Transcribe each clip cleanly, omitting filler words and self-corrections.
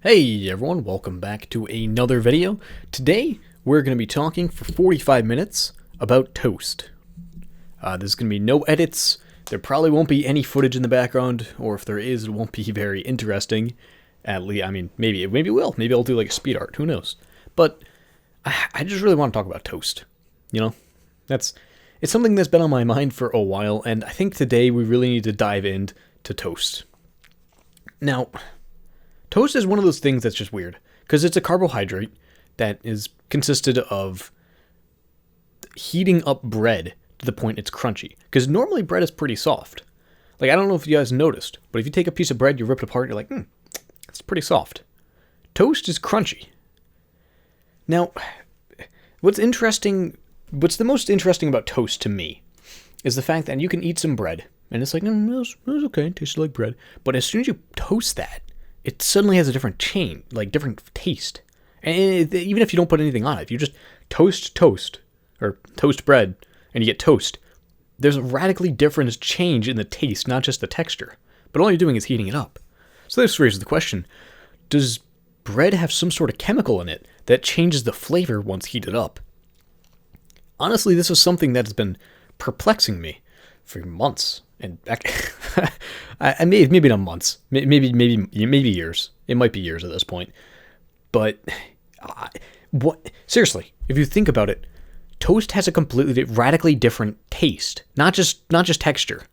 Hey everyone, welcome back to another video. Today, we're going to be talking for 45 minutes about toast. There's going to be no edits, there probably won't be any footage in the background, or if there is, it won't be very interesting. At least, maybe it will. Maybe I'll do like a speed art, who knows. But I just really want to talk about toast. You know, it's something that's been on my mind for a while, and I think today we really need to dive into toast. Now, toast is one of those things that's just weird, because it's a carbohydrate that is consisted of heating up bread to the point it's crunchy. Because normally bread is pretty soft. Like, I don't know if you guys noticed, but if you take a piece of bread, you rip it apart, you're like, it's pretty soft. Toast is crunchy. Now, what's the most interesting about toast to me is the fact that you can eat some bread, and it's like, it was okay, it tasted like bread. But as soon as you toast that, it suddenly has a different different taste. And even if you don't put anything on it, if you just toast bread, and you get toast, there's a radically different change in the taste, not just the texture. But all you're doing is heating it up. So this raises the question, does bread have some sort of chemical in it that changes the flavor once heated up? Honestly, this is something that's been perplexing me for months. And maybe not months, maybe years. It might be years at this point. But seriously, if you think about it, toast has a completely radically different taste, not just texture.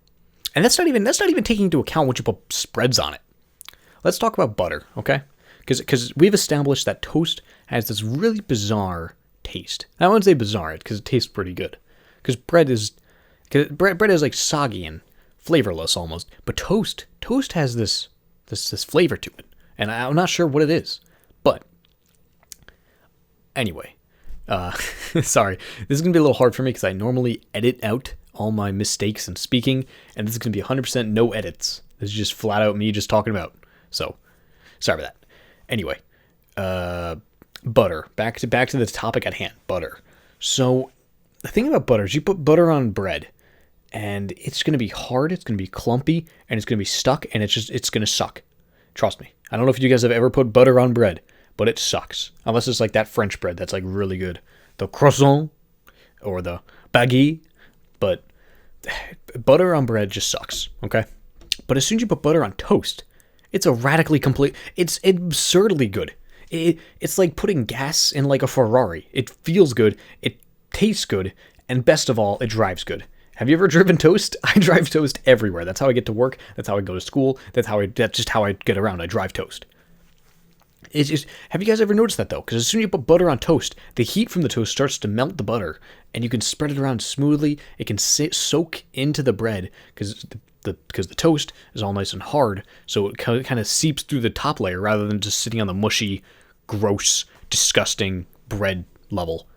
And that's not even taking into account what you put spreads on it. Let's talk about butter, okay? Because we've established that toast has this really bizarre taste. I wouldn't say bizarre because it tastes pretty good. Because bread is like soggy and flavorless almost, but toast has this flavor to it, and I'm not sure what it is. But anyway, sorry, this is gonna be a little hard for me because I normally edit out all my mistakes in speaking, and this is gonna be 100% no edits. This is just flat out me just talking about. So sorry for that. Anyway, butter. Back to the topic at hand. Butter. So the thing about butter is you put butter on bread, and it's going to be hard, it's going to be clumpy, and it's going to be stuck, and it's going to suck. Trust me. I don't know if you guys have ever put butter on bread, but it sucks. Unless it's like that French bread that's like really good. The croissant or the baguette. But butter on bread just sucks, okay? But as soon as you put butter on toast, it's it's absurdly good. It's like putting gas in like a Ferrari. It feels good, it tastes good, and best of all, it drives good. Have you ever driven toast? I drive toast everywhere. That's how I get to work. That's how I go to school. That's just how I get around. I drive toast. Have you guys ever noticed that though? Because as soon as you put butter on toast, the heat from the toast starts to melt the butter, and you can spread it around smoothly. It can soak into the bread because the toast is all nice and hard, so it kind of seeps through the top layer rather than just sitting on the mushy, gross, disgusting bread level.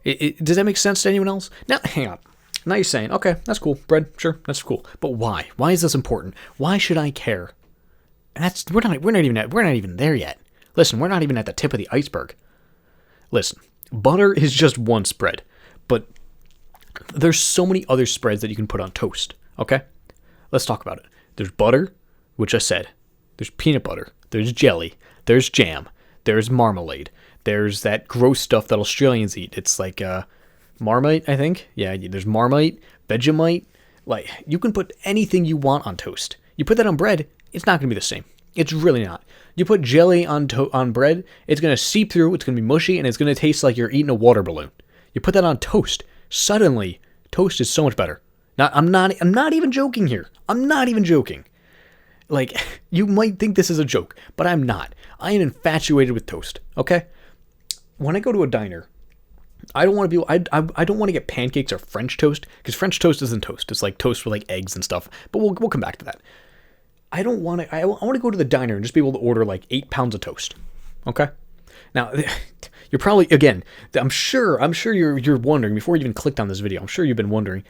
Does that make sense to anyone else? Now, hang on. Now you're saying, okay, that's cool. Bread, sure, that's cool. But why? Why is this important? Why should I care? And we're not even there yet. Listen, we're not even at the tip of the iceberg. Listen, butter is just one spread, but there's so many other spreads that you can put on toast. Okay, let's talk about it. There's butter, which I said. There's peanut butter. There's jelly. There's jam. There's marmalade. There's that gross stuff that Australians eat. It's like Marmite, I think. Yeah, there's Marmite, Vegemite. Like, you can put anything you want on toast. You put that on bread, it's not going to be the same. It's really not. You put jelly on bread, it's going to seep through, it's going to be mushy, and it's going to taste like you're eating a water balloon. You put that on toast, suddenly, toast is so much better. Now, I'm not even joking here. I'm not even joking. Like, you might think this is a joke, but I'm not. I am infatuated with toast, okay? When I go to a diner, I don't want to get pancakes or French toast, because French toast isn't toast. It's like toast with like eggs and stuff. But we'll come back to that. I want to go to the diner and just be able to order like 8 pounds of toast. Okay? Now, you're probably, again, I'm sure you're wondering, before you even clicked on this video, I'm sure you've been wondering,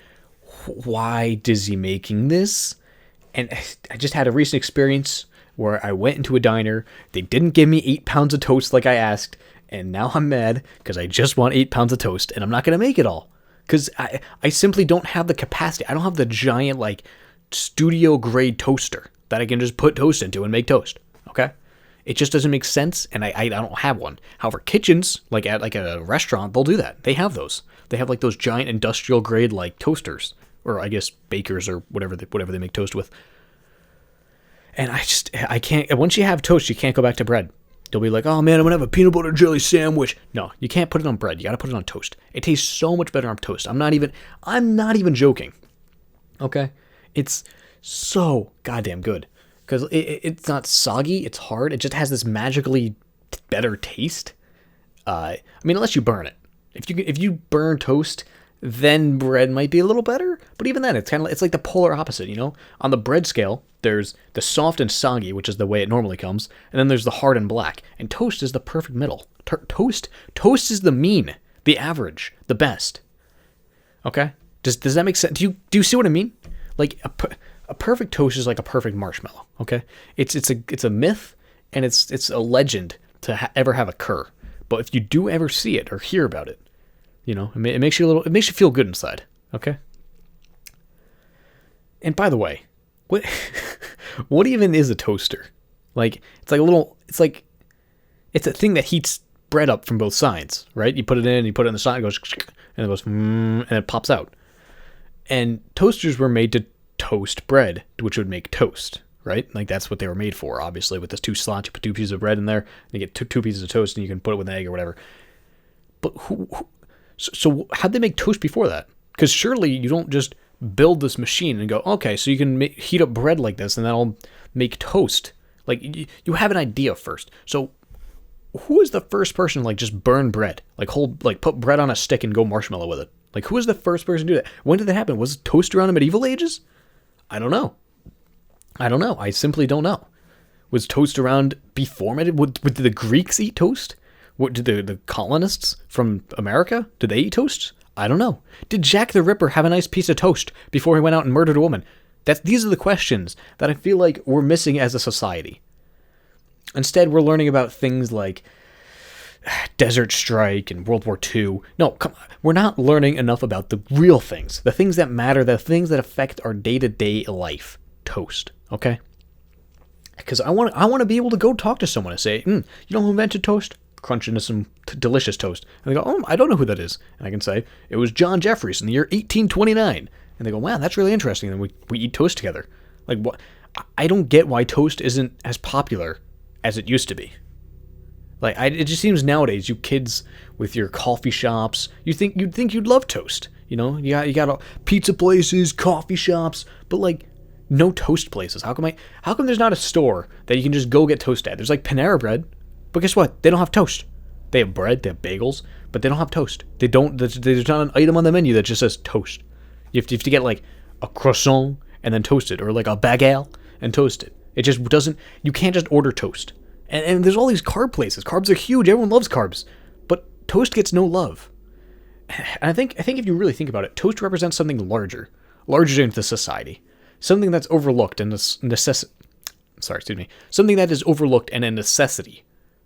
why is he making this? And I just had a recent experience where I went into a diner, they didn't give me 8 pounds of toast like I asked, and now I'm mad because I just want 8 pounds of toast, and I'm not going to make it all. Because I simply don't have the capacity. I don't have the giant, like, studio-grade toaster that I can just put toast into and make toast. Okay? It just doesn't make sense, and I don't have one. However, kitchens, like at like a restaurant, they'll do that. They have those. They have like those giant industrial grade like toasters, or I guess bakers or whatever they make toast with. And I can't. Once you have toast, you can't go back to bread. They'll be like, oh man, I'm gonna have a peanut butter jelly sandwich. No, you can't put it on bread. You gotta put it on toast. It tastes so much better on toast. I'm not even joking. Okay, it's so goddamn good because it's not soggy. It's hard. It just has this magically better taste. I mean, unless you burn it. If you burn toast, then bread might be a little better. But even then, it's like the polar opposite. You know, on the bread scale, there's the soft and soggy, which is the way it normally comes, and then there's the hard and black. And toast is the perfect middle. Toast is the mean, the average, the best. Okay, does that make sense? Do you see what I mean? Like a perfect toast is like a perfect marshmallow. Okay, it's a myth, and it's a legend to ever have occur. But if you do ever see it or hear about it, you know, it makes you feel good inside. Okay. And by the way, what even is a toaster? Like, it's a thing that heats bread up from both sides, right? You put it in the side, it goes, and it goes, and it pops out. And toasters were made to toast bread, which would make toast, right? Like, that's what they were made for, obviously. With this 2 slots, you put 2 pieces of bread in there, and you get two pieces of toast, and you can put it with an egg or whatever. But so how'd they make toast before that? Because surely you don't just build this machine and go, okay, so you can heat up bread like this, and that'll make toast. Like, you have an idea first. So who is the first person to, like, just burn bread? Like, put bread on a stick and go marshmallow with it? Like, who was the first person to do that? When did that happen? Was toast around in medieval ages? I don't know. I simply don't know. Was toast around before medieval? Did the Greeks eat toast? What did the colonists from America? Did they eat toast? I don't know. Did Jack the Ripper have a nice piece of toast before he went out and murdered a woman? These are the questions that I feel like we're missing as a society. Instead, we're learning about things like Desert Strike and World War II. No, come on. We're not learning enough about the real things, the things that matter, the things that affect our day-to-day life. Toast, okay? Because I want to be able to go talk to someone and say, you know who invented toast? Crunch into some delicious toast. And they go, oh, I don't know who that is. And I can say, it was John Jeffries in the year 1829. And they go, wow, that's really interesting. And we eat toast together. Like, what? I don't get why toast isn't as popular as it used to be. Like, it just seems nowadays, you kids with your coffee shops, you'd think you'd love toast. You know, you got pizza places, coffee shops, but like, no toast places. How come there's not a store that you can just go get toast at? There's like Panera Bread. But guess what? They don't have toast. They have bread, they have bagels, but they don't have toast. There's not an item on the menu that just says toast. You have to get like a croissant and then toast it, or like a baguette and toast it. It just doesn't, you can't just order toast. And there's all these carb places. Carbs are huge. Everyone loves carbs. But toast gets no love. And I think if you really think about it, toast represents something larger into society. Something that's overlooked and something that is overlooked and a necessity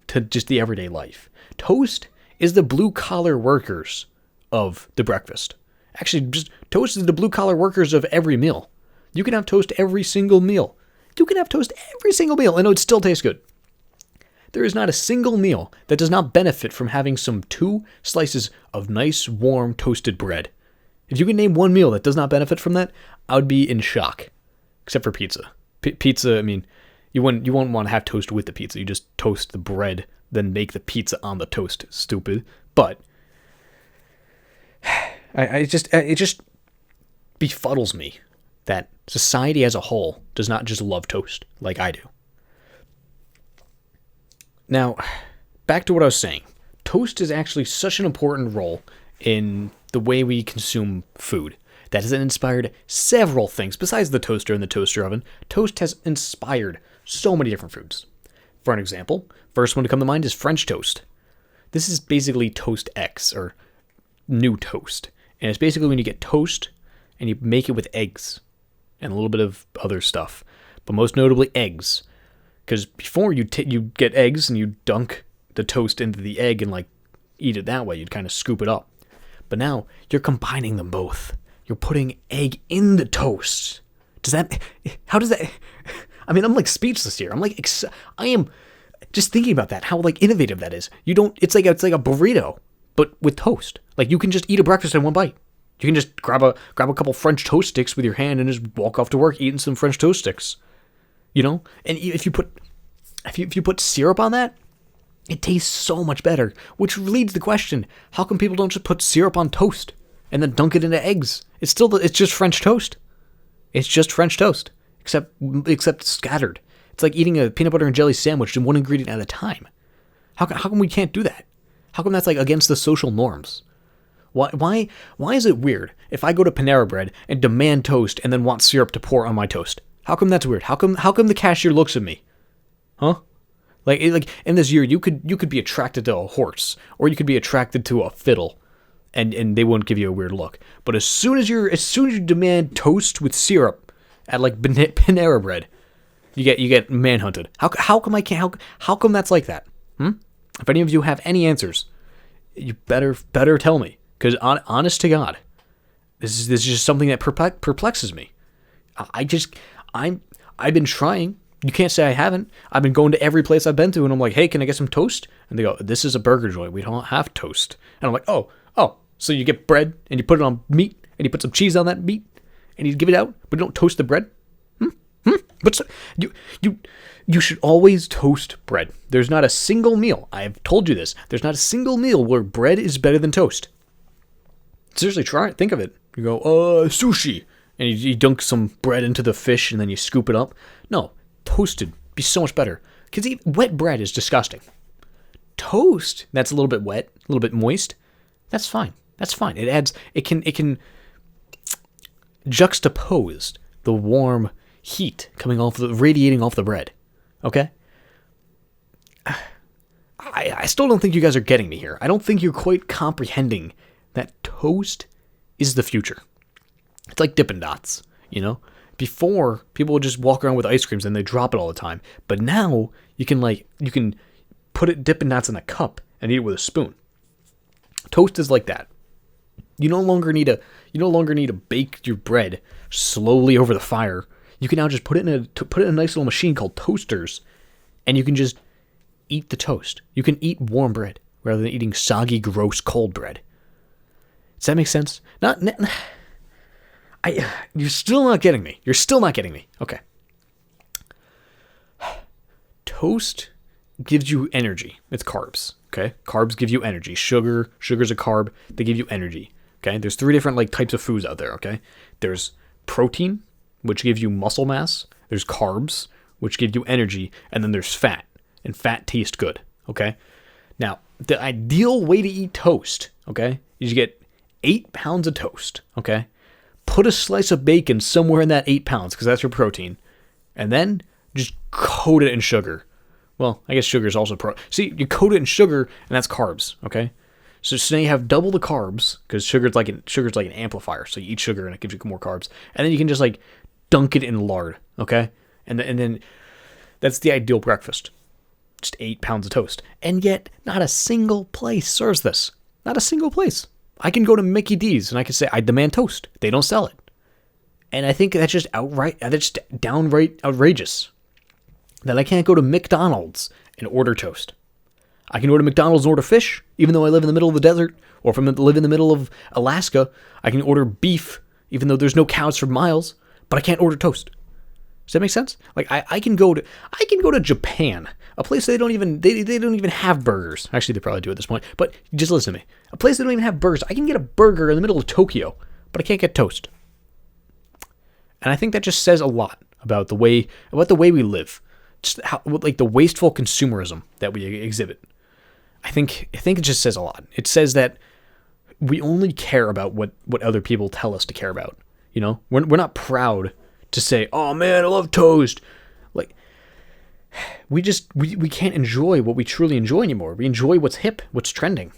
to just the everyday life. Toast is the blue-collar workers of the breakfast. Actually, just toast is the blue-collar workers of every meal. You can have toast every single meal. And it would still taste good. There is not a single meal that does not benefit from having some 2 slices of nice, warm, toasted bread. If you can name one meal that does not benefit from that, I would be in shock. Except for pizza. Pizza, I mean, you wouldn't want to have toast with the pizza. You just toast the bread, then make the pizza on the toast. Stupid. But it just befuddles me that society as a whole does not just love toast like I do. Now, back to what I was saying. Toast is actually such an important role in the way we consume food that has inspired several things. Besides the toaster and the toaster oven, toast has inspired so many different foods. For an example, first one to come to mind is French toast. This is basically Toast X, or new toast. And it's basically when you get toast and you make it with eggs and a little bit of other stuff, but most notably eggs. Because before you get eggs and you dunk the toast into the egg and like eat it that way, you'd kind of scoop it up. But now you're combining them both. You're putting egg in the toast. How does that, I mean, I'm like speechless here. I'm like, just thinking about that, how like innovative that is. You don't. It's like a burrito, but with toast. Like you can just eat a breakfast in one bite. You can just grab a couple French toast sticks with your hand and just walk off to work eating some French toast sticks. You know, and if you put syrup on that, it tastes so much better. Which leads to the question: how come people don't just put syrup on toast and then dunk it into eggs? It's just French toast. It's just French toast, except scattered. It's like eating a peanut butter and jelly sandwich in one ingredient at a time. How come we can't do that? How come that's like against the social norms? Why is it weird if I go to Panera Bread and demand toast and then want syrup to pour on my toast? How come that's weird? How come the cashier looks at me? Huh? Like in this year you could be attracted to a horse, or you could be attracted to a fiddle, and they wouldn't give you a weird look. But as soon as you demand toast with syrup at like Panera Bread, you get manhunted. How come that's like that? If any of you have any answers, you better tell me, because honest to God, this is just something that perplexes me. I've been trying. You can't say I haven't. I've been going to every place I've been to, and I'm like, hey, can I get some toast? And they go, this is a burger joint. We don't have toast. And I'm like, oh, so you get bread and you put it on meat and you put some cheese on that meat and you give it out, but you don't toast the bread? But you should always toast bread. There's not a single meal. I've told you this. There's not a single meal where bread is better than toast. Seriously, try it. Think of it. You go, sushi, and you dunk some bread into the fish and then you scoop it up. No, toasted be so much better, because wet bread is disgusting. Toast that's a little bit wet, a little bit moist, that's fine. It can juxtapose the warm heat radiating off the bread. Okay? I still don't think you guys are getting me here. I don't think you're quite comprehending that toast is the future. It's like Dippin' Dots, you know? Before, people would just walk around with ice creams and they drop it all the time. But now, you can put Dippin' Dots in a cup and eat it with a spoon. Toast is like that. You no longer need to bake your bread slowly over the fire. You can now just put it in a nice little machine called toasters, and you can just eat the toast. You can eat warm bread rather than eating soggy, gross, cold bread. Does that make sense? You're still not getting me. Okay. Toast gives you energy. It's carbs. Okay? Carbs give you energy. Sugar's a carb. They give you energy. Okay? There's 3 different types of foods out there. Okay? There's protein, which gives you muscle mass. There's carbs, which give you energy. And then there's fat. And fat tastes good. Okay? Now, the ideal way to eat toast, okay, is you get 8 pounds of toast. Okay? Put a slice of bacon somewhere in that 8 pounds, because that's your protein. And then just coat it in sugar. Well, I guess sugar is also See, you coat it in sugar, and that's carbs, okay? So now you have double the carbs, because sugar's like an amplifier. So you eat sugar, and it gives you more carbs. And then you can just, dunk it in lard, okay? And then that's the ideal breakfast. Just 8 pounds of toast. And yet, not a single place serves this. Not a single place. I can go to Mickey D's, and I can say, I demand toast. They don't sell it. And I think that's just downright outrageous. That I can't go to McDonald's and order toast. I can go to McDonald's and order fish, even though I live in the middle of the desert, or if I live in the middle of Alaska, I can order beef, even though there's no cows for miles, but I can't order toast. Does that make sense? I can go to Japan, a place they don't even have burgers. Actually, they probably do at this point, but just listen to me. A place they don't even have burgers. I can get a burger in the middle of Tokyo, but I can't get toast. And I think that just says a lot about the way we live. Just how, the wasteful consumerism that we exhibit. I think it just says a lot. It says that we only care about what other people tell us to care about. You know, we're not proud to say, "Oh man, I love toast." We can't enjoy what we truly enjoy anymore. We enjoy what's hip, what's trending,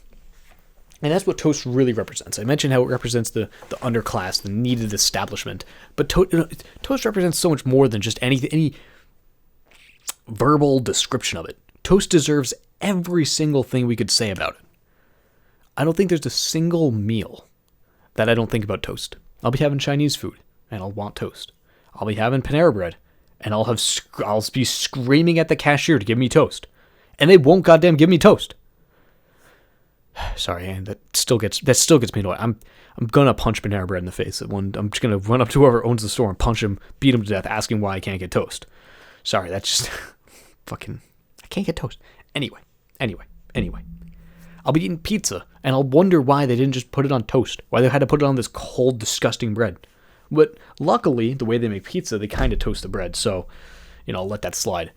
and that's what toast really represents. I mentioned how it represents the underclass, the needed establishment, but toast represents so much more than just any verbal description of it. Toast deserves every single thing we could say about it. I don't think there's a single meal that I don't think about toast. I'll be having Chinese food, and I'll want toast. I'll be having Panera Bread, and I'll be screaming at the cashier to give me toast. And they won't goddamn give me toast. Sorry, and that still gets me annoyed. I'm gonna punch Panera Bread in the face. I'm just gonna run up to whoever owns the store and punch him, beat him to death, asking why I can't get toast. Sorry, that's just fucking. I can't get toast. Anyway. I'll be eating pizza, and I'll wonder why they didn't just put it on toast. Why they had to put it on this cold, disgusting bread. But luckily, the way they make pizza, they kind of toast the bread. So, I'll let that slide.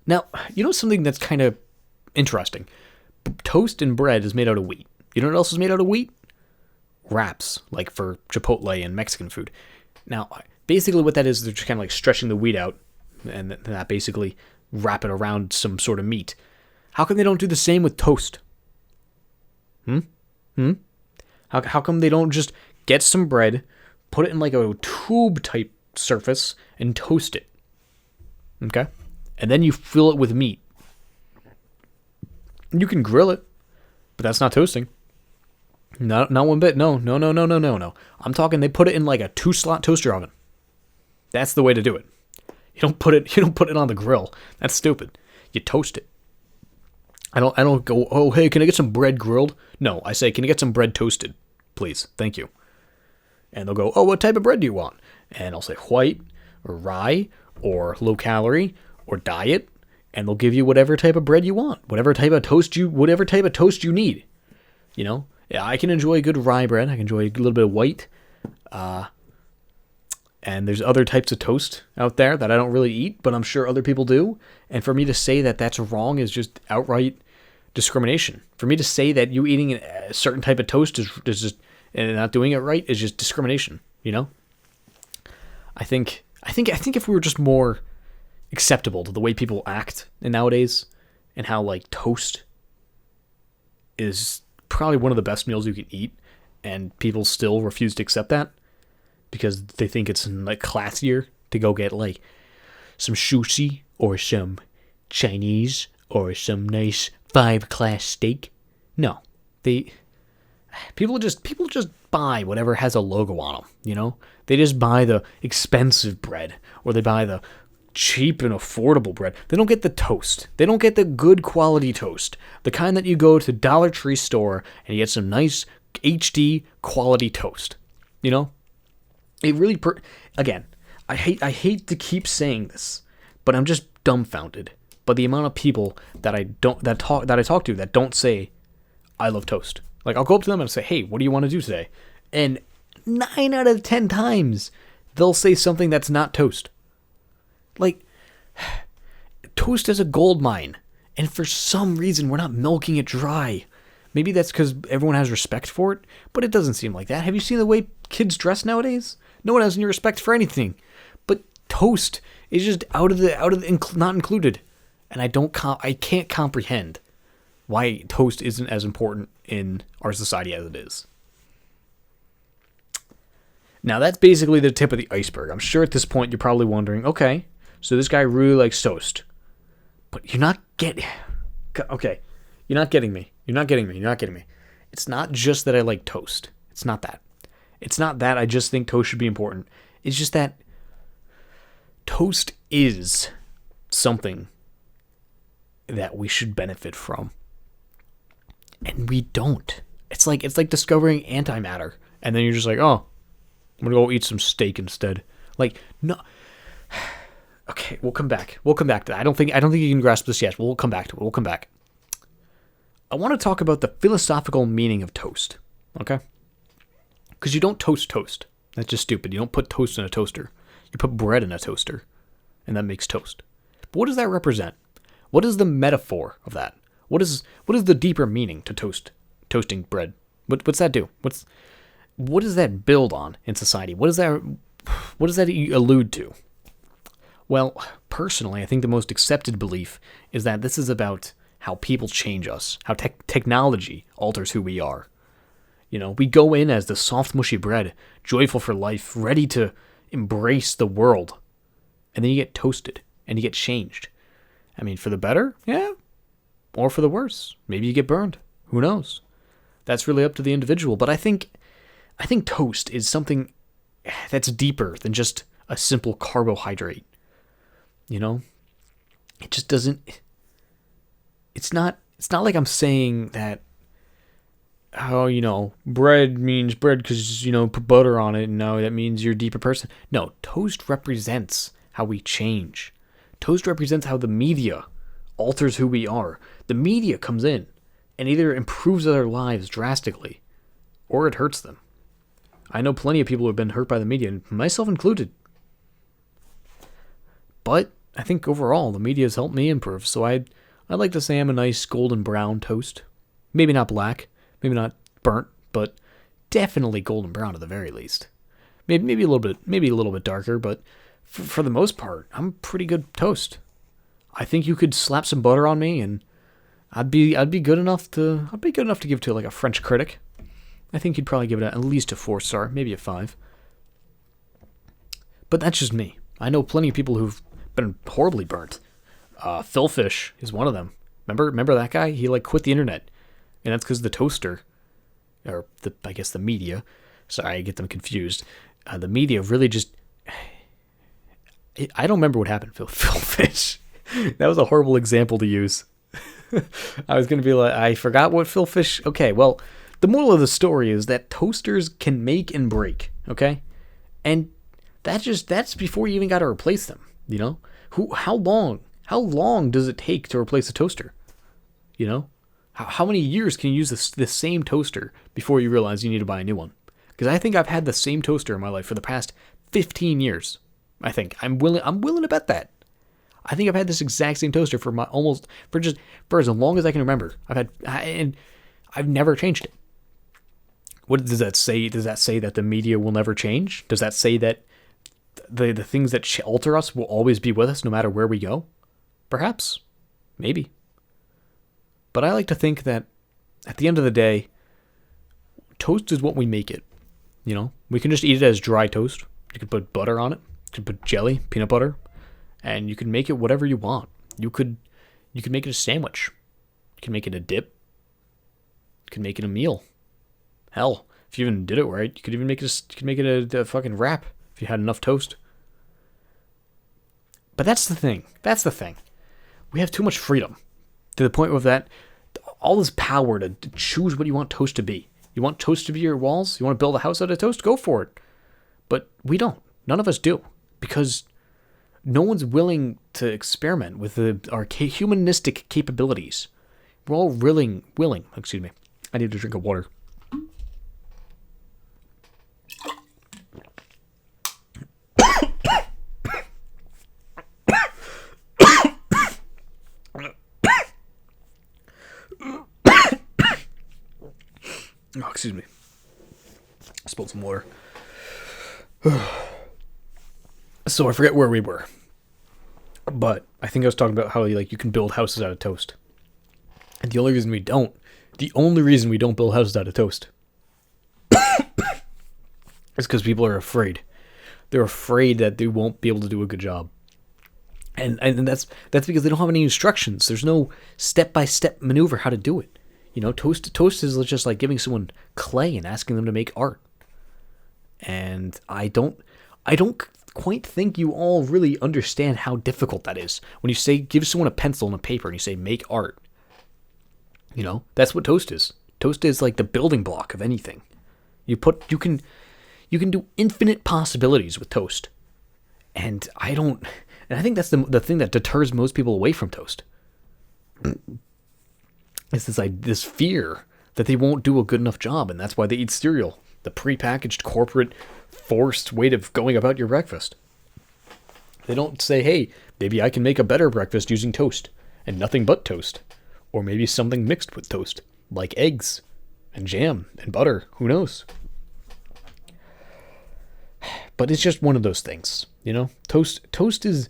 Now, something that's kind of interesting. Toast and bread is made out of wheat. You know what else is made out of wheat? Wraps, like for Chipotle and Mexican food. Now, basically what that is, they're just kind of like stretching the wheat out, and that basically wrap it around some sort of meat. How come they don't do the same with toast? How come they don't just get some bread, put it in like a tube type surface, and toast it? Okay? And then you fill it with meat. You can grill it, but that's not toasting. Not one bit. No. I'm talking they put it in like a 2-slot toaster oven. That's the way to do it. You don't put it on the grill. That's stupid. You toast it. I don't go, "Oh, hey, can I get some bread grilled?" No, I say, "Can I get some bread toasted? Please. Thank you." And they'll go, "Oh, what type of bread do you want?" And I'll say white or rye or low calorie or diet, and they'll give you whatever type of bread you want, whatever type of toast you need. Yeah, I can enjoy good rye bread. I can enjoy a little bit of white. And there's other types of toast out there that I don't really eat, but I'm sure other people do. And for me to say that that's wrong is just outright discrimination. For me to say that you eating a certain type of toast is just and not doing it right is just discrimination. I think if we were just more acceptable to the way people act nowadays, and how like toast is probably one of the best meals you can eat, and people still refuse to accept that because they think it's like classier to go get like some sushi or some Chinese or some nice 5-class steak. No, people just buy whatever has a logo on them. They just buy the expensive bread, or they buy the cheap and affordable bread. They don't get the toast. They don't get the good quality toast, the kind that you go to Dollar Tree store and you get some nice HD quality toast. It really again, I hate to keep saying this, but I'm just dumbfounded by the amount of people that I talk to that don't say I love toast. Like, I'll go up to them and say, "Hey, what do you want to do today?" And 9 out of 10 times they'll say something that's not toast. Like, toast is a gold mine, and for some reason we're not milking it dry. Maybe that's because everyone has respect for it, but it doesn't seem like that. Have you seen the way kids dress nowadays? No one has any respect for anything. But toast is just out of the not included, and I can't comprehend why toast isn't as important in our society as it is. Now, that's basically the tip of the iceberg. I'm sure at this point you're probably wondering, okay, so this guy really likes toast, but you're not getting me. It's not just that I like toast. It's not that I just think toast should be important. It's just that toast is something that we should benefit from. And we don't. It's like discovering antimatter, and then you're just like, "Oh, I'm gonna go eat some steak instead." Like, no. Okay, we'll come back to that. I don't think you can grasp this yet. We'll come back to it. I want to talk about the philosophical meaning of toast. Okay? Because you don't toast. That's just stupid. You don't put toast in a toaster. You put bread in a toaster, and that makes toast. But what does that represent? What is the metaphor of that? What is the deeper meaning to toasting bread? What's that do? What does that build on in society? What does that allude to? Well, personally, I think the most accepted belief is that this is about how people change us, how technology alters who we are. We go in as the soft, mushy bread, joyful for life, ready to embrace the world. And then you get toasted, and you get changed. I mean, for the better? Yeah. Or for the worse. Maybe you get burned. Who knows? That's really up to the individual. But I think toast is something that's deeper than just a simple carbohydrate. It just doesn't... It's not like I'm saying that, oh, bread means bread because, put butter on it, and now that means you're a deeper person. No, toast represents how we change. Toast represents how the media alters who we are. The media comes in and either improves their lives drastically or it hurts them. I know plenty of people who have been hurt by the media, myself included. But I think overall the media has helped me improve, so I'd like to say I'm a nice golden brown toast. Maybe not black, maybe not burnt, but definitely golden brown at the very least. Maybe a little bit darker, but for the most part, I'm pretty good toast. I think you could slap some butter on me, and I'd be good enough to give to like a French critic. I think he'd probably give it at least a 4-star, maybe a 5. But that's just me. I know plenty of people who've been horribly burnt. Phil Fish is one of them. Remember that guy? He quit the internet, and that's because the toaster, or I guess the media. Sorry, I get them confused. The media really just. I don't remember what happened, Phil Fish. That was a horrible example to use. I was gonna be like, I forgot what Phil Fish. Okay, well, the moral of the story is that toasters can make and break. Okay, and that's before you even got to replace them. How long does it take to replace a toaster? How many years can you use this same toaster before you realize you need to buy a new one? Because I think I've had the same toaster in my life for the past 15 years. I think I'm willing to bet that. I think I've had this exact same toaster for as long as I can remember. I've never changed it. What does that say? Does that say that the media will never change? Does that say that the things that alter us will always be with us no matter where we go? Perhaps. Maybe. But I like to think that at the end of the day, toast is what we make it. We can just eat it as dry toast. You could put butter on it. You could put jelly, peanut butter, and you can make it whatever you want. You could make it a sandwich. You can make it a dip. You can make it a meal. Hell, if you even did it right, you could even make it a fucking wrap if you had enough toast. But that's the thing. We have too much freedom to the point of that all this power to choose what you want toast to be. You want toast to be your walls? You want to build a house out of toast? Go for it. But we don't. None of us do. Because no one's willing to experiment with our humanistic capabilities. We're all willing. Excuse me. I need a drink of water. Oh, excuse me. I spilled some water. So I forget where we were. But I think I was talking about how you can build houses out of toast. And the only reason we don't build houses out of toast is because people are afraid. They're afraid that they won't be able to do a good job. And that's because they don't have any instructions. There's no step-by-step maneuver how to do it. Toast is just like giving someone clay and asking them to make art. And I don't quite think you all really understand how difficult that is. When you say give someone a pencil and a paper and you say make art, that's what toast is. Toast is like the building block of anything. You can do infinite possibilities with toast. And I think that's the thing that deters most people away from toast. It's this fear that they won't do a good enough job, and that's why they eat cereal, the prepackaged, corporate, forced way of going about your breakfast. They don't say, hey, maybe I can make a better breakfast using toast, and nothing but toast. Or maybe something mixed with toast, like eggs, and jam, and butter, who knows? But it's just one of those things, Toast is...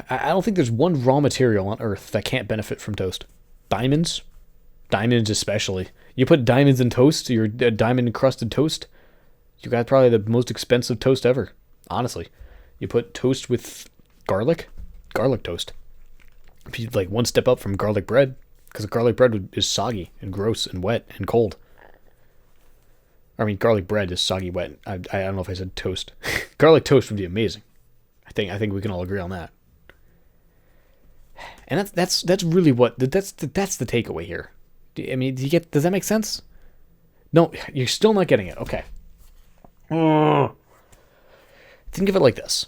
I don't think there's one raw material on Earth that can't benefit from toast. Diamonds especially. You put diamonds in toast, your diamond encrusted toast, you got probably the most expensive toast ever. Honestly, you put toast with garlic toast. If you one step up from garlic bread, because garlic bread is soggy and gross and wet and cold. I mean, garlic bread is soggy, wet. I don't know if I said toast. Garlic toast would be amazing. I think we can all agree on that. And that's really what that's the takeaway here. I mean, does that make sense? No, you're still not getting it. Okay. Think of it like this.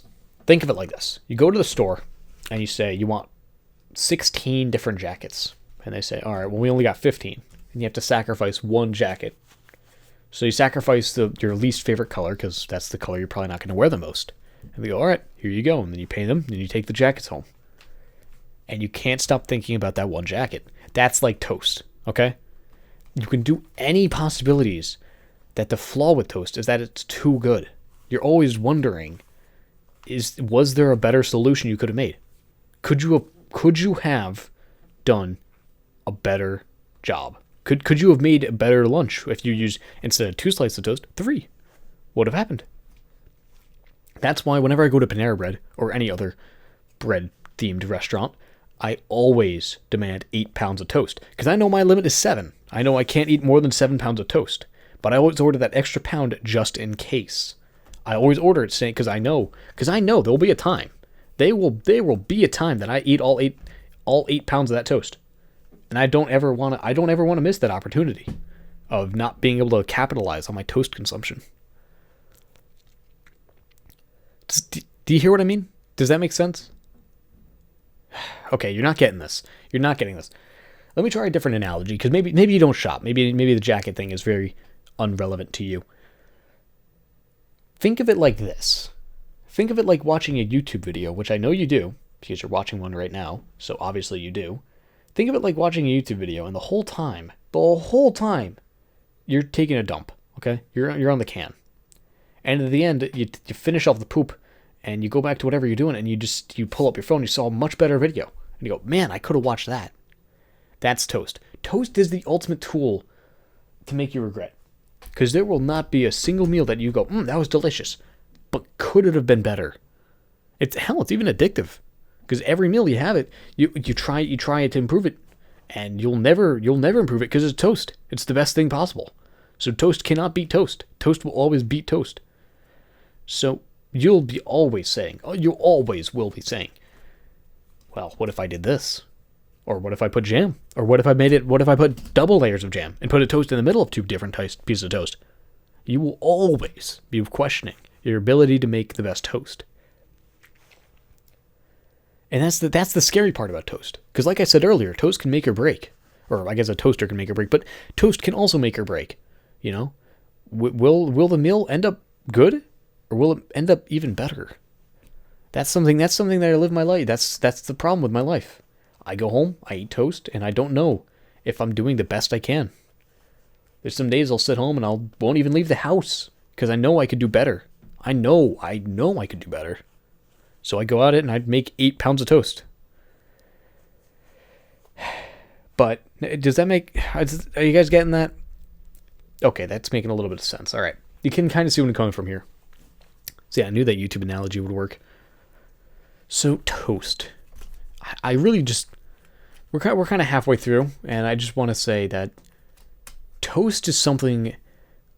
You go to the store and you say you want 16 different jackets. And they say, all right, well, we only got 15. And you have to sacrifice one jacket. So you sacrifice your least favorite color because that's the color you're probably not going to wear the most. And they go, all right, here you go. And then you pay them and you take the jackets home. And you can't stop thinking about that one jacket. That's like toast, okay? You can do any possibilities. That the flaw with toast is that it's too good. You're always wondering, was there a better solution you could have made? Could you have done a better job? Could you have made a better lunch if you used, instead of 2 slices of toast, 3? What would have happened? That's why whenever I go to Panera Bread or any other bread-themed restaurant, I always demand 8 pounds of toast. Because I know my limit is 7. I know I can't eat more than 7 pounds of toast. But I always order that extra pound just in case. I always order it saying, because I know there'll be a time. There will be a time that I eat all 8 pounds of that toast. And I don't ever want to miss that opportunity of not being able to capitalize on my toast consumption. Do you hear what I mean? Does that make sense? Okay, you're not getting this. Let me try a different analogy, because maybe you don't shop. Maybe the jacket thing is very unrelevant to you. Think of it like this. Think of it like watching a YouTube video, which I know you do, because you're watching one right now, so obviously you do. Think of it like watching a YouTube video, and the whole time, you're taking a dump, okay? You're on the can. And at the end, you finish off the poop, and you go back to whatever you're doing, and you pull up your phone, you saw a much better video. And you go, man, I could have watched that. That's toast. Toast is the ultimate tool to make you regret. Because there will not be a single meal that you go, that was delicious. But could it have been better? It's even addictive. Because every meal you have it, you try it to improve it. And you'll never improve it because it's toast. It's the best thing possible. So toast cannot beat toast. Toast will always beat toast. So you always will be saying, well, what if I did this? Or what if I put jam? Or what if I put double layers of jam and put a toast in the middle of 2 different pieces of toast? You will always be questioning your ability to make the best toast. And that's the scary part about toast. Because like I said earlier, toast can make or break. Or I guess a toaster can make or break, but toast can also make or break. You know? Will the meal end up good? Or will it end up even better? That's something that I live my life. That's the problem with my life. I go home, I eat toast, and I don't know if I'm doing the best I can. There's some days I'll sit home and won't even leave the house because I know I could do better. I know I could do better. So I go at it and I'd make 8 pounds of toast. But does that are you guys getting that? Okay, that's making a little bit of sense. All right. You can kind of see where I'm coming from here. So yeah, I knew that YouTube analogy would work. So toast. I really just... We're kind of halfway through, and I just want to say that toast is something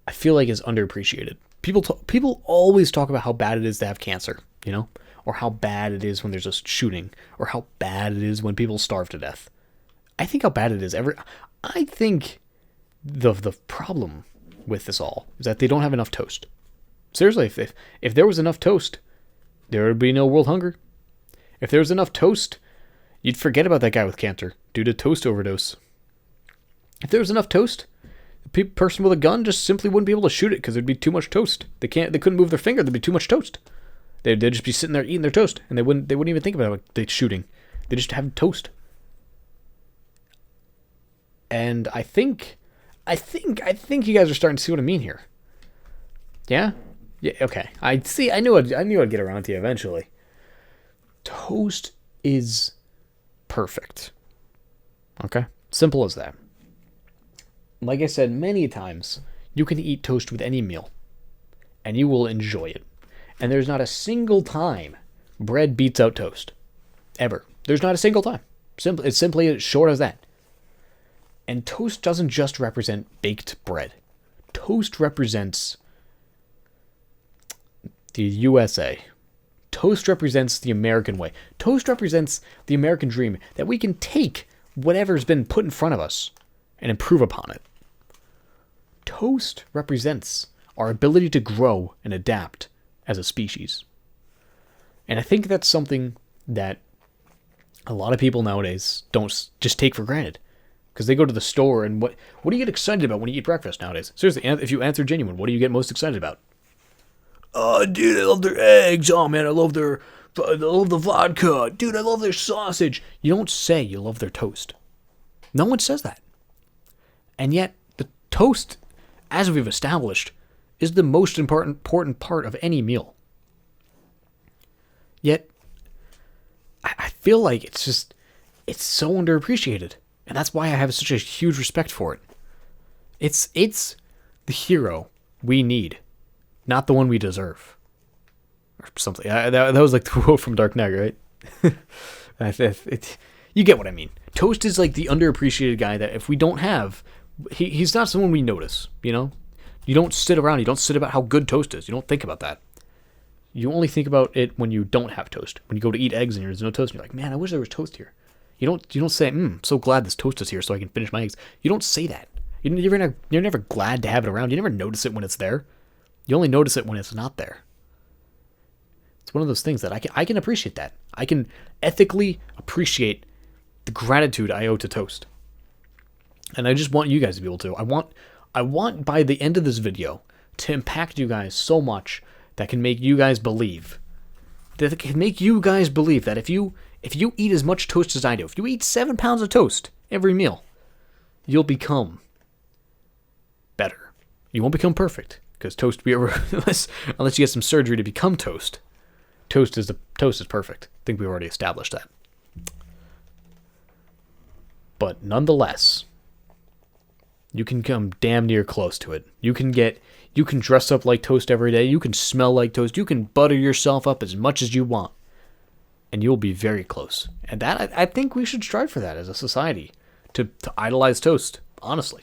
I feel like is underappreciated. People always talk about how bad it is to have cancer, you know? Or how bad it is when there's a shooting. Or how bad it is when people starve to death. I think how bad it is I think the problem with this all is that they don't have enough toast. Seriously, if there was enough toast, there would be no world hunger. If there was enough toast, you'd forget about that guy with cancer due to toast overdose. If there was enough toast, the person with a gun just simply wouldn't be able to shoot it because there'd be too much toast. They couldn't move their finger. There'd be too much toast. They'd just be sitting there eating their toast, and they wouldn't even think about the shooting. They just have toast. And I think you guys are starting to see what I mean here. Yeah? Yeah, okay. I knew I'd get around to you eventually. Toast is perfect. Okay? Simple as that. Like I said many times, you can eat toast with any meal, and you will enjoy it. And there's not a single time bread beats out toast. Ever. There's not a single time. It's simply as short as that. And toast doesn't just represent baked bread. Toast represents the USA. Toast represents the American way. Toast represents the American dream, that we can take whatever's been put in front of us and improve upon it. Toast represents our ability to grow and adapt as a species. And I think that's something that a lot of people nowadays don't just take for granted. Because they go to the store and what do you get excited about when you eat breakfast nowadays? Seriously, if you answer genuine, what do you get most excited about? Oh, dude, I love their eggs. Oh, man, I love the vodka. Dude, I love their sausage. You don't say you love their toast. No one says that. And yet, the toast, as we've established, is the most important part of any meal. Yet, I feel like it's so underappreciated. And that's why I have such a huge respect for it. It's the hero we need, not the one we deserve. Or something. That was like the quote from Dark Knight, right? You get what I mean. Toast is like the underappreciated guy that if we don't have, he's not someone we notice, you know? You don't sit around, you don't sit about how good toast is. You don't think about that. You only think about it when you don't have toast. When you go to eat eggs and there's no toast, and you're like, man, I wish there was toast here. You don't say, I'm so glad this toast is here so I can finish my eggs. You don't say that. You're never glad to have it around. You never notice it when it's there. You only notice it when it's not there. It's one of those things that I can appreciate that. I can ethically appreciate the gratitude I owe to toast. And I just want you guys to be able to. I want by the end of this video to impact you guys so much that can make you guys believe. That can make you guys believe that if you eat as much toast as I do, if you eat 7 pounds of toast every meal, you'll become better. You won't become perfect, because toast unless you get some surgery to become toast. Toast is perfect. I think we've already established that. But nonetheless, you can come damn near close to it. You can dress up like toast every day. You can smell like toast. You can butter yourself up as much as you want. And you'll be very close. And that, I think we should strive for that as a society. To idolize toast. Honestly.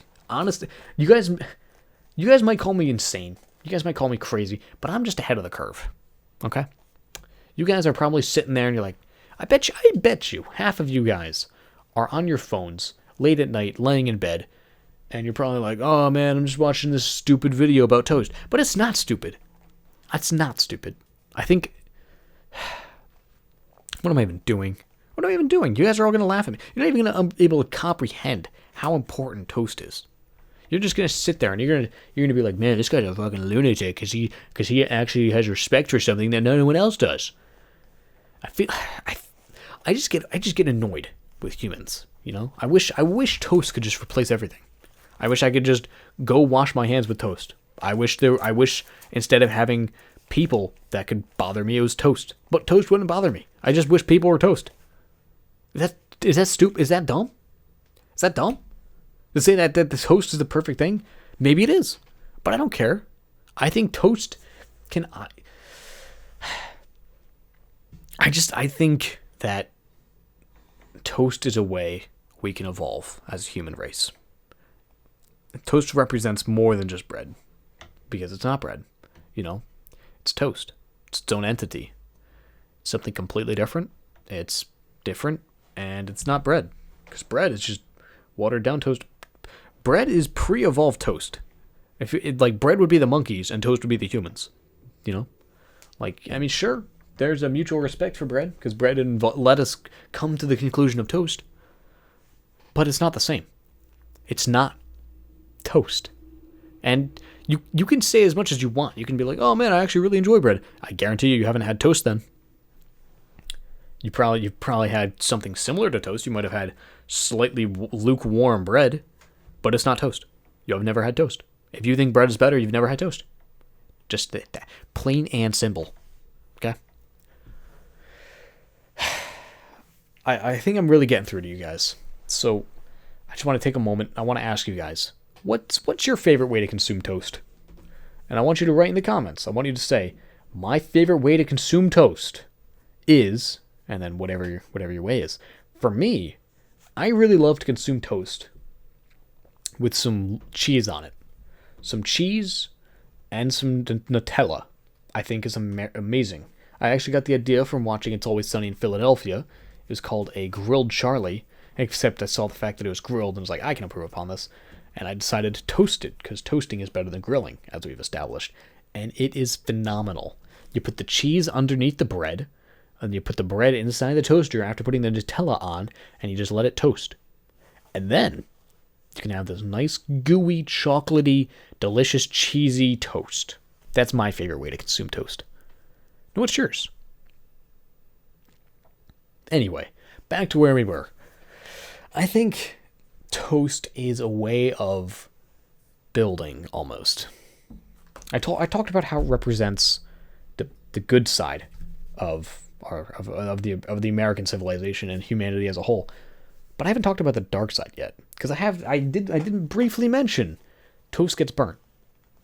You guys might call me insane. You guys might call me crazy. But I'm just ahead of the curve. Okay? You guys are probably sitting there and you're like, I bet you, half of you guys are on your phones late at night, laying in bed. And you're probably like, oh man, I'm just watching this stupid video about toast. But it's not stupid. It's not stupid. I think... What am I even doing? You guys are all going to laugh at me. You're not even going to be able to comprehend how important toast is. You're just going to sit there and you're going to be like, man, this guy's a fucking lunatic because he actually has respect for something that no one else does. I just get annoyed with humans, you know? I wish toast could just replace everything. I wish I could just go wash my hands with toast. I wish instead of having people that could bother me, it was toast. But toast wouldn't bother me. I just wish people were toast. Is that stupid? Is that dumb? Is that dumb? To say that the toast is the perfect thing? Maybe it is. But I don't care. I think toast can... I think that toast is a way we can evolve as a human race. Toast represents more than just bread. Because it's not bread. You know? It's toast. It's its own entity. It's something completely different. It's different. And it's not bread. Because bread is just watered down toast. Bread is pre-evolved toast. Bread would be the monkeys and toast would be the humans. You know? Sure, there's a mutual respect for bread. Because bread let us come to the conclusion of toast. But it's not the same. It's not toast. And you can say as much as you want. You can be like, oh man, I actually really enjoy bread. I guarantee you haven't had toast then. You've probably had something similar to toast. You might have had slightly lukewarm bread, but it's not toast. You have never had toast. If you think bread is better, you've never had toast. Just that. Plain and simple. Okay? I think I'm really getting through to you guys. So I just want to take a moment. I want to ask you guys, what's your favorite way to consume toast? And I want you to write in the comments. I want you to say, my favorite way to consume toast is... and then whatever your way is. For me, I really love to consume toast with some cheese on it. Some cheese and some Nutella, I think, is amazing. I actually got the idea from watching It's Always Sunny in Philadelphia. It was called a grilled Charlie, except I saw the fact that it was grilled and was like, I can improve upon this. And I decided to toast it, because toasting is better than grilling, as we've established. And it is phenomenal. You put the cheese underneath the bread, and you put the bread inside the toaster after putting the Nutella on, and you just let it toast. And then you can have this nice, gooey, chocolatey, delicious, cheesy toast. That's my favorite way to consume toast. Now, what's yours? Anyway, back to where we were. I think toast is a way of building, almost. I talked about how it represents the good side of the American civilization and humanity as a whole, but I haven't talked about the dark side yet, because I didn't briefly mention toast gets burnt.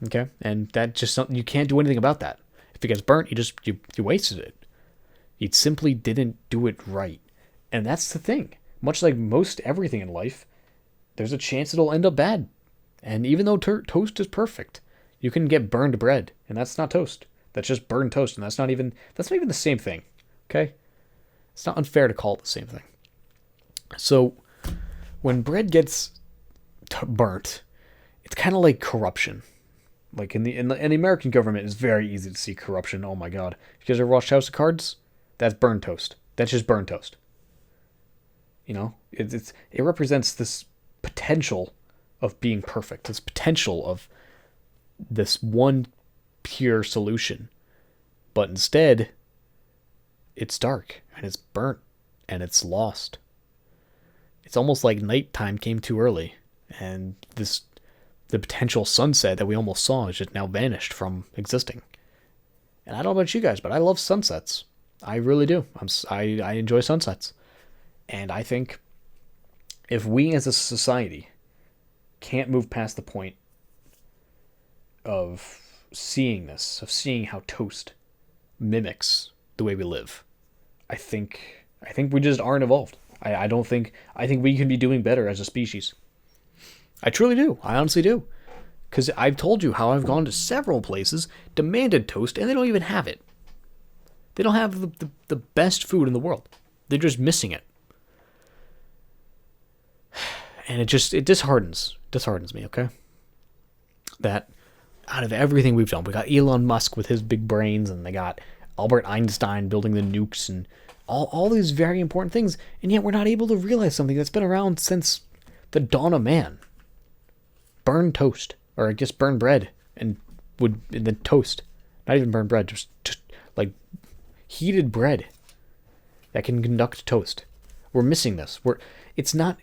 Okay, and that's just something you can't do anything about that. If it gets burnt, you wasted it. You simply didn't do it right, and that's the thing. Much like most everything in life, there's a chance it'll end up bad. And even though toast is perfect, you can get burned bread, and that's not toast. That's just burned toast, and that's not even the same thing. Okay, it's not unfair to call it the same thing. So when bread gets burnt, it's kind of like corruption. Like in the American government, it's very easy to see corruption. Oh my God! You guys ever watched House of Cards? That's burned toast. That's just burned toast. You know, it represents this potential of being perfect. This potential of this one pure solution, but instead, it's dark and it's burnt and it's lost. It's almost like nighttime came too early, and the potential sunset that we almost saw is just now vanished from existing. And I don't know about you guys, but I love sunsets. I really do. I enjoy sunsets. And I think if we as a society can't move past the point of seeing this, of seeing how toast mimics the way we live, I think we just aren't evolved. I think we can be doing better as a species. I truly do. I honestly do. Because I've told you how I've gone to several places, demanded toast, and they don't even have it. They don't have the best food in the world. They're just missing it. And it disheartens me, okay? That out of everything we've done, we got Elon Musk with his big brains, and they got Albert Einstein building the nukes, and all these very important things, and yet we're not able to realize something that's been around since the dawn of man. Burned toast, or I guess burned bread, and then toast. Not even burned bread, just like heated bread that can conduct toast. We're missing this. It's not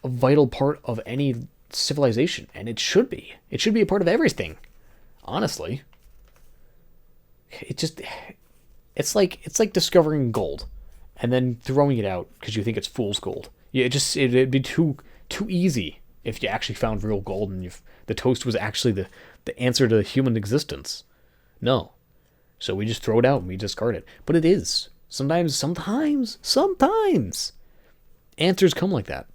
a vital part of any civilization, and it should be. It should be a part of everything. Honestly, it's like discovering gold and then throwing it out because you think it's fool's gold. Yeah, it'd be too easy if you actually found real gold and the toast was actually the answer to human existence. No. So we just throw it out and we discard it. But it is. Sometimes answers come like that.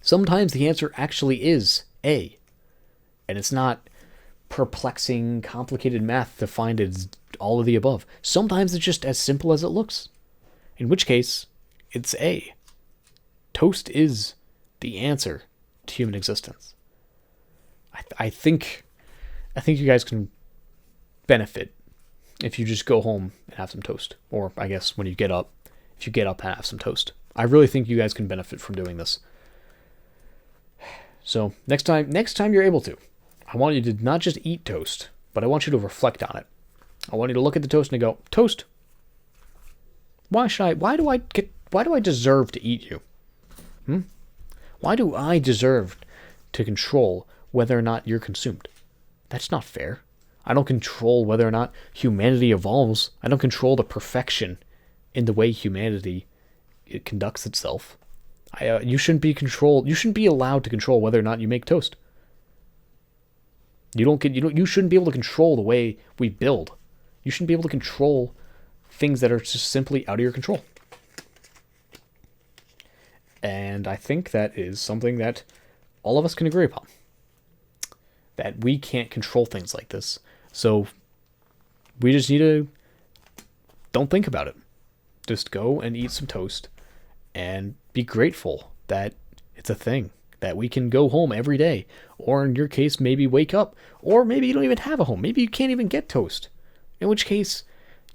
Sometimes the answer actually is A. And it's not perplexing, complicated math to find it's all of the above. Sometimes it's just as simple as it looks. In which case, it's A. Toast is the answer to human existence. I think you guys can benefit if you just go home and have some toast. Or I guess when you get up, if you get up and have some toast. I really think you guys can benefit from doing this. So next time you're able to, I want you to not just eat toast, but I want you to reflect on it. I want you to look at the toast and go, toast, why do I deserve to eat you? Why do I deserve to control whether or not you're consumed? That's not fair. I don't control whether or not humanity evolves. I don't control the perfection in the way humanity conducts itself. You shouldn't be controlled. You shouldn't be allowed to control whether or not you make toast. You shouldn't be able to control the way we build. You shouldn't be able to control things that are just simply out of your control. And I think that is something that all of us can agree upon. That we can't control things like this. So we just need to don't think about it. Just go and eat some toast and be grateful that it's a thing, that we can go home every day. Or in your case, maybe wake up. Or maybe you don't even have a home. Maybe you can't even get toast. In which case,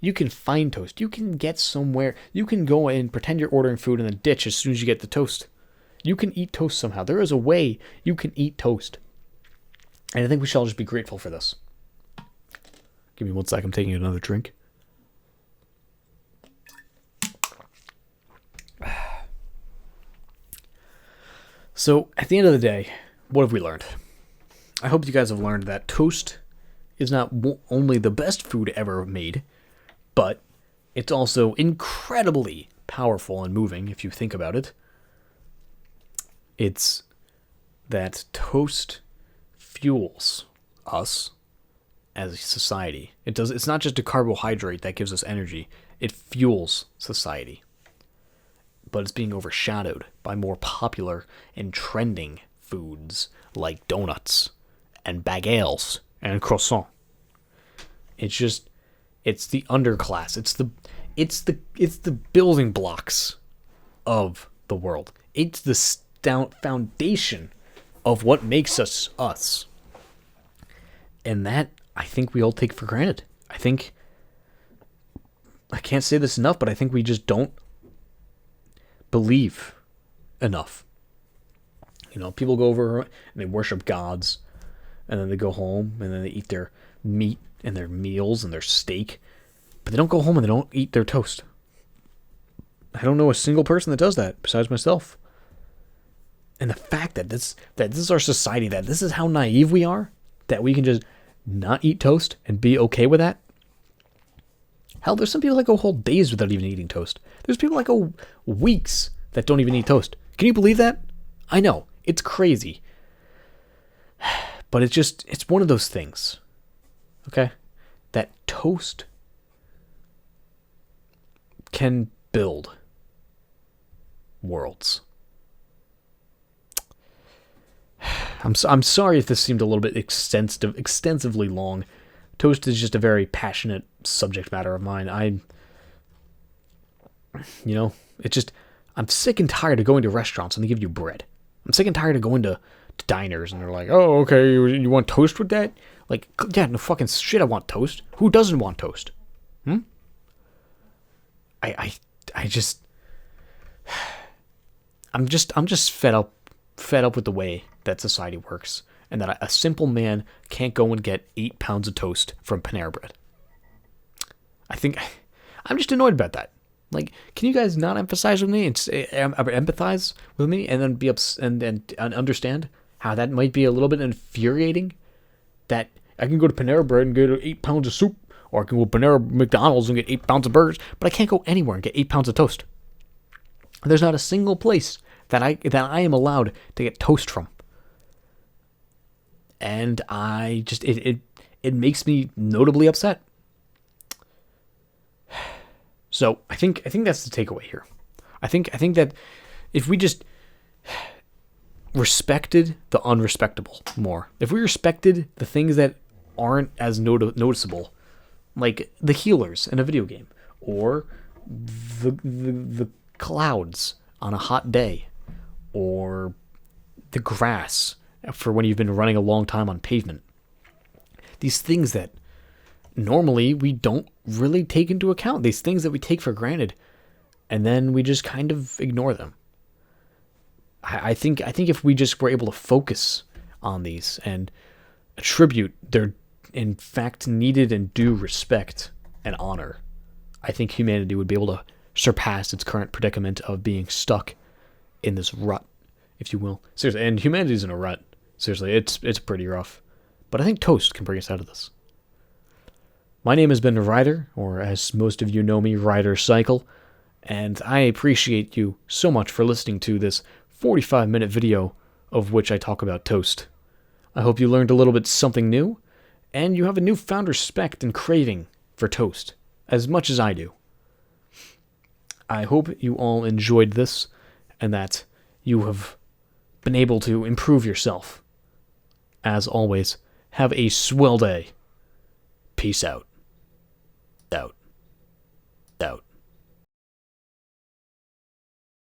you can find toast. You can get somewhere. You can go and pretend you're ordering food in the ditch as soon as you get the toast. You can eat toast somehow. There is a way you can eat toast. And I think we should all just be grateful for this. Give me one sec. I'm taking another drink. So, at the end of the day, what have we learned? I hope you guys have learned that toast is not only the best food ever made, but it's also incredibly powerful and moving if you think about it. It's that toast fuels us as a society. It's not just a carbohydrate that gives us energy. It fuels society. But it's being overshadowed by more popular and trending foods like donuts and bagels and croissant. It's the underclass. It's the building blocks of the world. It's the foundation of what makes us us. And that, I think we all take for granted. I can't say this enough, but I think we just don't believe enough. People go over and they worship gods, and then they go home and then they eat their meat and their meals and their steak, but they don't go home and they don't eat their toast. I don't know a single person that does that besides myself. And the fact that this is our society, that this is how naive we are, that we can just not eat toast and be okay with that. Hell, there's some people that go whole days without even eating toast. There's people that go weeks that don't even eat toast. Can you believe that? I know. It's crazy. But it's one of those things. Okay? That toast can build worlds. I'm sorry if this seemed a little bit extensively long. Toast is just a very passionate subject matter of mine. I'm sick and tired of going to restaurants and they give you bread. I'm sick and tired of going to diners and they're like, oh, okay, you want toast with that? Like, yeah, no fucking shit, I want toast. Who doesn't want toast? I'm just fed up with the way that society works, and that a simple man can't go and get 8 pounds of toast from Panera Bread. I'm just annoyed about that. Like, can you guys not emphasize with me and empathize with me, and then be and understand how that might be a little bit infuriating? That I can go to Panera Bread and get 8 pounds of soup, or I can go to McDonald's and get 8 pounds of burgers, but I can't go anywhere and get 8 pounds of toast. There's not a single place that I am allowed to get toast from. And it makes me notably upset. So I think that's the takeaway here. I think that if we just respected the unrespectable more, if we respected the things that aren't as noticeable, like the healers in a video game, or the clouds on a hot day, or the grass for when you've been running a long time on pavement. These things that normally we don't really take into account. These things that we take for granted, and then we just kind of ignore them. I think if we just were able to focus on these and attribute their, in fact, needed and due respect and honor, I think humanity would be able to surpass its current predicament of being stuck in this rut, if you will. Seriously, and humanity's in a rut. Seriously, it's pretty rough. But I think toast can bring us out of this. My name has been Ryder, or as most of you know me, Rydercycle, and I appreciate you so much for listening to this 45-minute video of which I talk about toast. I hope you learned a little bit something new, and you have a newfound respect and craving for toast, as much as I do. I hope you all enjoyed this, and that you have been able to improve yourself. As always, have a swell day. Peace out. Out. out.